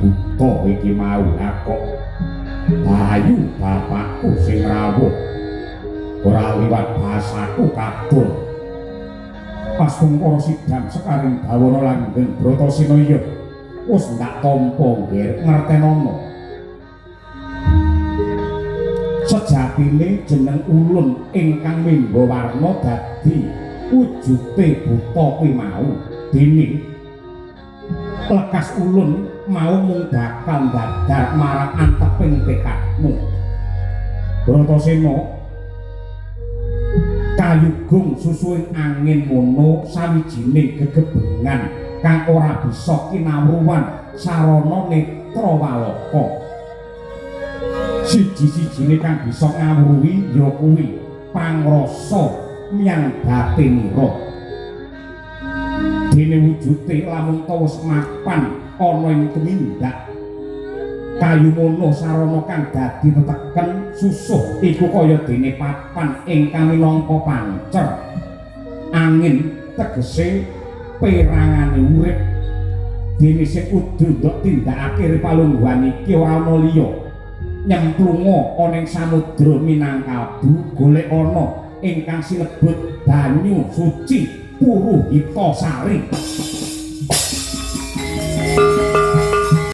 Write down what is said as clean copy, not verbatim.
Buta iki mau kok Bayu bapakku sing rawuh ora liwat basaku kabul pas mengko sidang sekaring Bawana langgeng Bratasena iya wis ndak tampa nggih ngertenono sejatine jeneng ulun ingkang mimba warna dadi wujute buta kuwi mau dene lekas ulun mau mung bakal dadar marang anteping tekadmu Bratasena kayugung susuing angin mono sawijining gegebengan kang ora bisa kinawruhan sarana netra walaka siji-sijine kang bisa ngawruhi ya kuwi pangrasa miyang batinira dene wujute lamun wis mapan ana ing tumindak kayu mono sarana kang dadi teteken susuh iku kaya dene papan ingkang minangka pancer angin tegese perangane urip dene sing kudu ndok tindakake palungguhan iki ora ana liya nyemplunga ana ing samudra Minangkabau golek ana ingkang sinebut banyu suci Puruhita Sari.